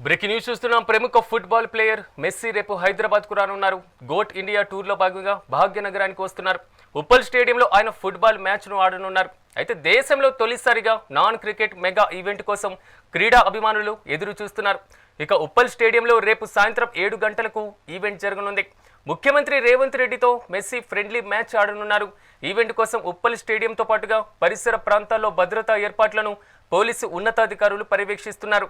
Breaking news చూస్తున్నాం. ప్రముఖ football player Messi రేపు హైదరాబాద్ కు రానున్నారు. గోట్ ఇండియా టూర్ లో భాగంగా భాగ్యనగరానికి వస్తున్నారు. ఉప్పల్ స్టేడియంలో ఆయన ఫుట్బాల్ మ్యాచ్ ను ఆడనున్నారు. అయితే దేశంలో తొలిసారిగా నాన్ క్రికెట్ మెగా ఈవెంట్ కోసం క్రీడా అభిమానులు ఎదురు చూస్తున్నారు. ఇక ఉప్పల్ స్టేడియంలో రేపు సాయంత్రం 7 గంటలకు ఈవెంట్ జరగనుంది. ముఖ్యమంత్రి రేవంత్ రెడ్డితో మెస్సీ ఫ్రెండ్లీ మ్యాచ్ ఆడనున్నారు. ఈవెంట్ కోసం ఉప్పల్ స్టేడియంతో పాటుగా పరిసర ప్రాంతాల్లో భద్రతా ఏర్పాట్లను పోలీసు ఉన్నతాధికారులు పర్యవేక్షిస్తున్నారు.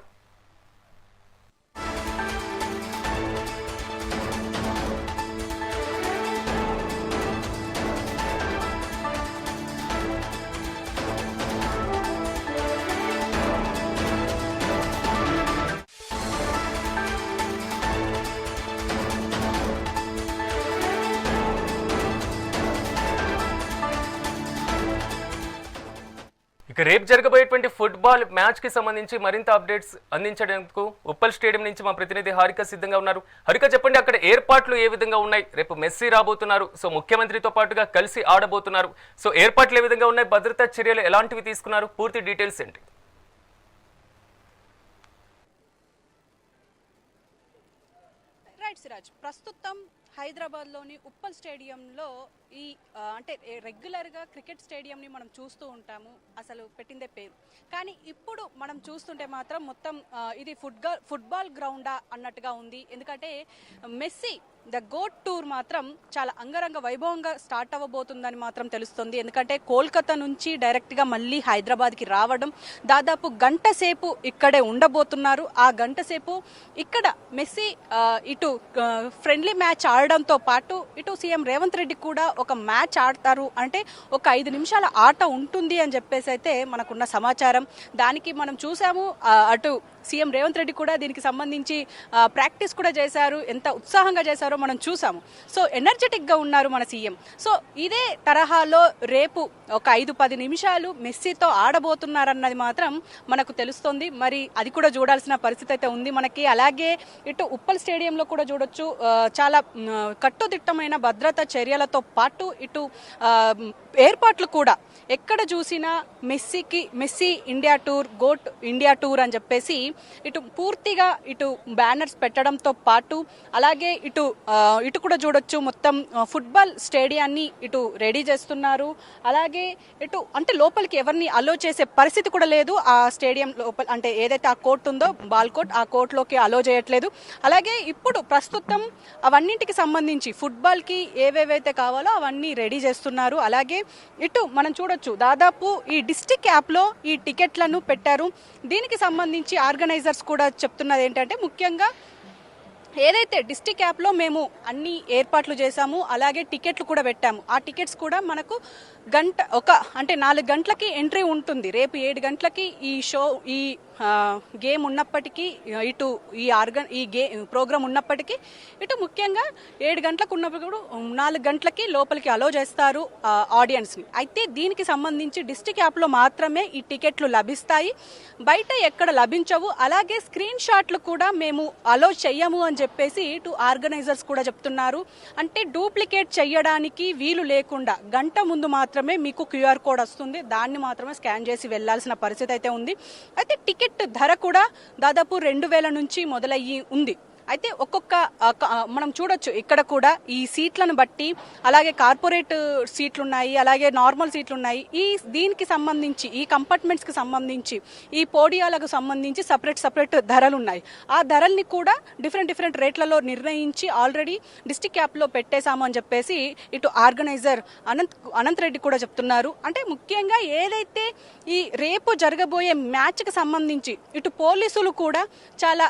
ఇక రేపు జరగబోయేటువంటి ఫుట్బాల్ మ్యాచ్ కి సంబంధించి మరింత అప్డేట్స్ అందించడానికి ఉప్పల్ స్టేడియం నుంచి మా ప్రతినిధి హారిక సిద్ధంగా ఉన్నారు. హారిక, చెప్పండి, అక్కడ ఏర్పాట్లు ఏ విధంగా ఉన్నాయి? రేపు మెస్సీ రాబోతున్నారు, సో ముఖ్యమంత్రితో పాటుగా కలిసి ఆడబోతున్నారు. సో ఏర్పాట్లు ఏ విధంగా ఉన్నాయి? భద్రతా చర్యలు ఎలాంటివి తీసుకున్నారు? పూర్తి డీటెయిల్స్ ఏంటి? రైట్ సిరాజ్, ప్రస్తుతం హైదరాబాద్లోని ఉప్పల్ స్టేడియంలో అంటే రెగ్యులర్గా క్రికెట్ స్టేడియంని మనం చూస్తూ ఉంటాము, అసలు పెట్టిందే పేరు. కానీ ఇప్పుడు మనం చూస్తుంటే మాత్రం మొత్తం ఇది ఫుట్బాల్ గ్రౌండా అన్నట్టుగా ఉంది. ఎందుకంటే మెస్సీ ద గోట్ టూర్ మాత్రం చాలా అంగరంగ వైభవంగా స్టార్ట్ అవ్వబోతుందని మాత్రం తెలుస్తుంది. ఎందుకంటే కోల్కతా నుంచి డైరెక్ట్గా మళ్ళీ హైదరాబాద్కి రావడం, దాదాపు గంట సేపు ఇక్కడే ఉండబోతున్నారు. ఆ గంట సేపు ఇక్కడ మెస్సీ ఇటు ఫ్రెండ్లీ మ్యాచ్ ఆడడంతో పాటు ఇటు సీఎం రేవంత్ రెడ్డి కూడా ఒక మ్యాచ్ ఆడతారు, అంటే ఒక 5 నిమిషాల ఆట ఉంటుంది అని చెప్పేసి అయితే మనకున్న సమాచారం. దానికి మనం చూసాము, అటు సీఎం రేవంత్ రెడ్డి కూడా దీనికి సంబంధించి ప్రాక్టీస్ కూడా చేశారు. ఎంత ఉత్సాహంగా చేశారో మనం చూసాము. సో ఎనర్జెటిక్గా ఉన్నారు మన సీఎం. సో ఇదే తరహాలో రేపు ఒక 5-10 నిమిషాలు మెస్సీతో ఆడబోతున్నారన్నది మాత్రం మనకు తెలుస్తుంది. మరి అది కూడా చూడాల్సిన పరిస్థితి అయితే ఉంది మనకి. అలాగే ఇటు ఉప్పల్ స్టేడియంలో కూడా చూడొచ్చు, చాలా కట్టుదిట్టమైన భద్రతా చర్యలతో పాటు ఇటు ఏర్పాట్లు కూడా ఎక్కడ చూసినా Messi India tour, GOAT India tour అని చెప్పేసి ఇటు పూర్తిగా ఇటు బ్యానర్స్ పెట్టడంతో పాటు అలాగే ఇటు కూడా చూడొచ్చు, మొత్తం ఫుట్బాల్ స్టేడియాన్ని ఇటు రెడీ చేస్తున్నారు. అలాగే ఇటు అంటే లోపలికి ఎవరిని అలో చేసే పరిస్థితి కూడా లేదు. ఆ స్టేడియం లోపల అంటే ఏదైతే ఆ కోర్ట్ ఉందో బాల్ కోర్ట్, ఆ కోర్టులోకి అలో చేయట్లేదు. అలాగే ఇప్పుడు ప్రస్తుతం అవన్నింటికి సంబంధించి ఫుట్బాల్కి ఏవేవైతే కావాలో అవన్నీ రెడీ చేస్తున్నారు. అలాగే ఇటు మనం చూడొచ్చు, దాదాపు ఈ డిస్ట్రిక్ట్ యాప్లో ఈ టికెట్లను పెట్టారు. దీనికి సంబంధించి ఆర్గనైజర్స్ కూడా చెప్తున్నది ఏంటంటే, ముఖ్యంగా ఏదైతే డిస్ట్రిక్ట్ యాప్లో మేము అన్ని ఏర్పాట్లు చేశాము, అలాగే టికెట్లు కూడా పెట్టాము. ఆ టికెట్స్ కూడా మనకు అంటే 4 గంటలకి ఎంట్రీ ఉంటుంది. రేపు 7 గంటలకి ఈ గేమ్ ఉన్నప్పటికీ, ఇటు ఈ ప్రోగ్రామ్ ఉన్నప్పటికీ, ఇటు ముఖ్యంగా 7 గంటలకు ఉన్నప్పుడు 4 గంటలకి లోపలికి అలో చేస్తారు ఆడియన్స్ని. అయితే దీనికి సంబంధించి డిస్ట్రిక్ట్ యాప్లో మాత్రమే ఈ టికెట్లు లభిస్తాయి, బయట ఎక్కడ లభించవు. అలాగే స్క్రీన్ షాట్లు కూడా మేము అలో చెయ్యము అని చెప్పేసి ఇటు ఆర్గనైజర్స్ కూడా చెప్తున్నారు. అంటే డూప్లికేట్ చేయడానికి వీలు లేకుండా గంట ముందు మాత్రమే మీకు క్యూఆర్ కోడ్ వస్తుంది, దాన్ని మాత్రమే స్కాన్ చేసి వెళ్లాల్సిన పరిస్థితి అయితే ఉంది. అయితే టికెట్ ధర కూడా దాదాపు 2000 నుంచి మొదలయ్యి ఉంది. అయితే మనం చూడొచ్చు ఇక్కడ కూడా ఈ సీట్లను బట్టి, అలాగే కార్పొరేట్ సీట్లు ఉన్నాయి, అలాగే నార్మల్ సీట్లు ఉన్నాయి. దీనికి సంబంధించి ఈ కంపార్ట్మెంట్స్కి సంబంధించి ఈ పోడియాలకు సంబంధించి సపరేట్ ధరలు ఉన్నాయి. ఆ ధరల్ని కూడా డిఫరెంట్ రేట్లలో నిర్ణయించి ఆల్రెడీ డిస్ట్రిక్ట్ యాప్లో పెట్టేశాము అని చెప్పేసి ఇటు ఆర్గనైజర్ అనంత్ రెడ్డి కూడా చెప్తున్నారు. అంటే ముఖ్యంగా ఏదైతే ఈ రేపు జరగబోయే మ్యాచ్కి సంబంధించి ఇటు పోలీసులు కూడా చాలా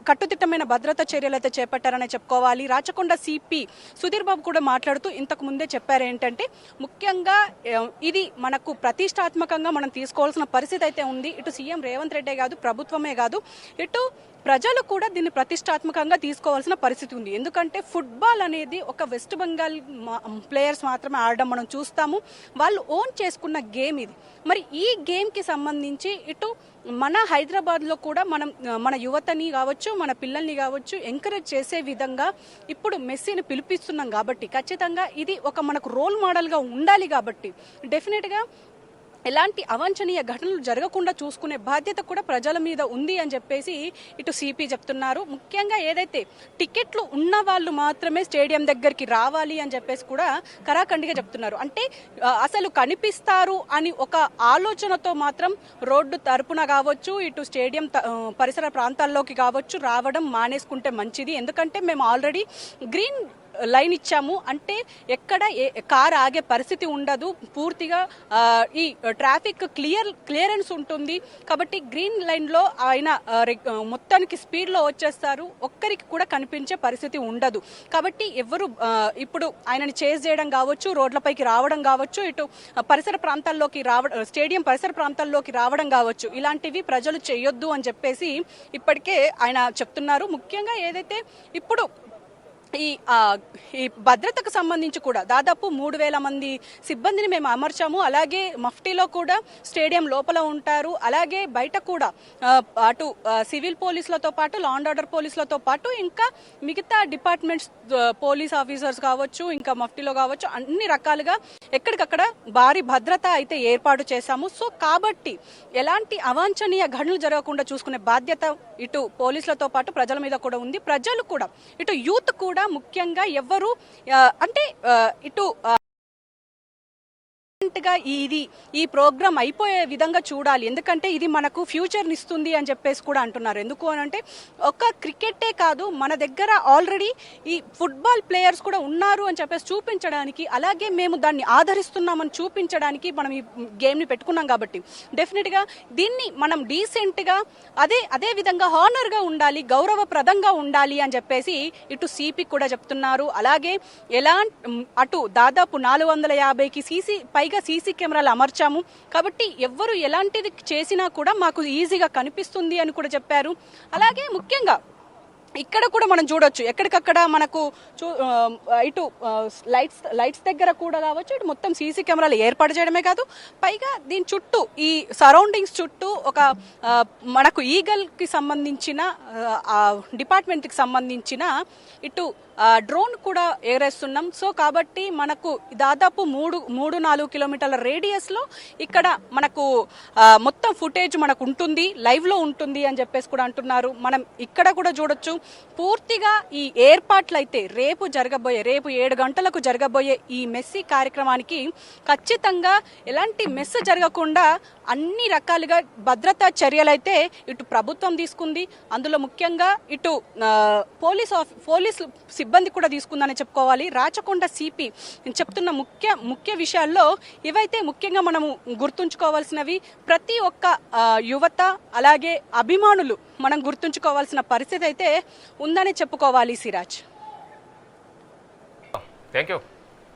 కట్టుదిట్టమైన భద్రతా చర్యలు అయితే చేపట్టారనే చెప్పుకోవాలి. రాచకొండ సిపి సుధీర్ బాబు కూడా మాట్లాడుతూ ఇంతకు ముందే చెప్పారు ఏంటంటే, ముఖ్యంగా ఇది మనకు ప్రతిష్టాత్మకంగా మనం తీసుకోవాల్సిన పరిస్థితి అయితే ఉంది. ఇటు సీఎం రేవంత్ రెడ్డే కాదు, ప్రభుత్వమే కాదు, ఇటు ప్రజలు కూడా దీన్ని ప్రతిష్టాత్మకంగా తీసుకోవాల్సిన పరిస్థితి ఉంది. ఎందుకంటే ఫుట్బాల్ అనేది ఒక వెస్ట్ బెంగాల్ ప్లేయర్స్ మాత్రమే ఆడడం మనం చూస్తాము. వాళ్ళు ఓన్ చేసుకున్న గేమ్ ఇది. మరి ఈ గేమ్కి సంబంధించి ఇటు మన హైదరాబాద్లో కూడా మన యువతని కావచ్చు, మన పిల్లల్ని కావచ్చు ఎంకరేజ్ చేసే విధంగా ఇప్పుడు మెస్సీని పిలిపిస్తున్నాం కాబట్టి ఖచ్చితంగా ఇది ఒక మనకు రోల్ మోడల్గా ఉండాలి. కాబట్టి డెఫినెట్గా ఎలాంటి అవాంఛనీయ ఘటనలు జరగకుండా చూసుకునే బాధ్యత కూడా ప్రజల మీద ఉంది అని చెప్పేసి ఇటు సిపి చెప్తున్నారు. ముఖ్యంగా ఏదైతే టికెట్లు ఉన్న వాళ్ళు మాత్రమే స్టేడియం దగ్గరికి రావాలి అని చెప్పేసి కూడా కరాఖండిగా చెప్తున్నారు. అంటే అసలు కనిపిస్తారు అని ఒక ఆలోచనతో మాత్రం రోడ్డు తరపున కావచ్చు, ఇటు స్టేడియం పరిసర ప్రాంతాల్లోకి కావచ్చు రావడం మానేసుకుంటే మంచిది. ఎందుకంటే మేము ఆల్రెడీ గ్రీన్ లైన్ ఇచ్చాము, అంటే ఎక్కడ కార్ ఆగే పరిస్థితి ఉండదు, పూర్తిగా ఈ ట్రాఫిక్ క్లియరెన్స్ ఉంటుంది. కాబట్టి గ్రీన్ లైన్లో ఆయన మొత్తానికి స్పీడ్లో వచ్చేస్తారు, ఒక్కరికి కూడా కనిపించే పరిస్థితి ఉండదు. కాబట్టి ఎవరు ఇప్పుడు ఆయనని చేజ్ చేయడం కావచ్చు, రోడ్లపైకి రావడం కావచ్చు, ఇటు పరిసర ప్రాంతాల్లోకి స్టేడియం పరిసర ప్రాంతాల్లోకి రావడం కావచ్చు, ఇలాంటివి ప్రజలు చేయొద్దు అని చెప్పేసి ఇప్పటికే ఆయన చెప్తున్నారు. ముఖ్యంగా ఏదైతే ఇప్పుడు ఈ భద్రతకు సంబంధించి కూడా దాదాపు 3,000 మంది సిబ్బందిని మేము అమర్చాము. అలాగే మఫ్టీలో కూడా స్టేడియం లోపల ఉంటారు, అలాగే బయట కూడా అటు సివిల్ పోలీసులతో పాటు లా అండ్ ఆర్డర్ పోలీసులతో పాటు ఇంకా మిగతా డిపార్ట్మెంట్స్ పోలీస్ ఆఫీసర్స్ కావచ్చు, ఇంకా మఫ్టీలో కావచ్చు, అన్ని రకాలుగా ఎక్కడికక్కడ భారీ భద్రత అయితే ఏర్పాటు చేశాము. సో కాబట్టి ఎలాంటి అవాంఛనీయ ఘటనలు జరగకుండా చూసుకునే బాధ్యత ఇటు పోలీసులతో పాటు ప్రజల మీద కూడా ఉంది. ప్రజలు కూడా ఇటు యూత్ కూడా ముఖ్యంగా ఎవరు అంటే ఇటు ఈ ప్రోగ్రామ్ అయిపోయే విధంగా చూడాలి. ఎందుకంటే ఇది మనకు ఫ్యూచర్ని ఇస్తుంది అని చెప్పేసి కూడా అంటున్నారు. ఎందుకు అని అంటే ఒక క్రికెటే కాదు, మన దగ్గర ఆల్రెడీ ఈ ఫుట్బాల్ ప్లేయర్స్ కూడా ఉన్నారు అని చెప్పేసి చూపించడానికి, అలాగే మేము దాన్ని ఆదరిస్తున్నామని చూపించడానికి మనం ఈ గేమ్ని పెట్టుకున్నాం. కాబట్టి డెఫినెట్గా దీన్ని మనం డీసెంట్గా అదే విధంగా హానర్గా ఉండాలి, గౌరవప్రదంగా ఉండాలి అని చెప్పేసి ఇటు సిపి కూడా చెప్తున్నారు. అలాగే అటు దాదాపు 450కి పైగా సీసీ కెమెరాలు అమర్చాము. కాబట్టి ఎవ్వరు ఎలాంటిది చేసినా కూడా మాకు ఈజీగా కనిపిస్తుంది అని కూడా చెప్పారు. అలాగే ముఖ్యంగా ఇక్కడ కూడా మనం చూడొచ్చు, ఎక్కడికక్కడ మనకు ఇటు లైట్స్ దగ్గర కూడా కావచ్చు, ఇటు మొత్తం సీసీ కెమెరాలు ఏర్పాటు చేయడమే కాదు, పైగా దీని చుట్టూ ఈ సరౌండింగ్స్ చుట్టూ ఒక మనకు ఈగల్కి సంబంధించిన డిపార్ట్మెంట్కి సంబంధించిన ఇటు డ్రోన్ కూడా ఎగరేస్తున్నాం. సో కాబట్టి మనకు దాదాపు 3-4 కిలోమీటర్ల రేడియస్లో ఇక్కడ మనకు మొత్తం ఫుటేజ్ మనకు ఉంటుంది, లైవ్లో ఉంటుంది అని చెప్పేసి కూడా అంటున్నారు. మనం ఇక్కడ కూడా చూడొచ్చు, పూర్తిగా ఈ ఏర్పాట్లు అయితే రేపు 7 గంటలకు జరగబోయే ఈ మెస్సీ కార్యక్రమానికి ఖచ్చితంగా ఎలాంటి మెస్ జరగకుండా అన్ని రకాలుగా భద్రతా చర్యలైతే ఇటు ప్రభుత్వం తీసుకుంది. అందులో ముఖ్యంగా ఇటు పోలీసు సిబ్బంది కూడా తీసుకుందని చెప్పుకోవాలి. రాచకొండ సిపి చెప్తున్న ముఖ్య విషయాల్లో ఇవైతే ముఖ్యంగా మనము గుర్తుంచుకోవాల్సినవి. ప్రతి ఒక్క యువత అలాగే అభిమానులు మనం గుర్తుంచుకోవాల్సిన పరిస్థితి అయితే ఉందని చెప్పుకోవాలి. Siraj, thank you.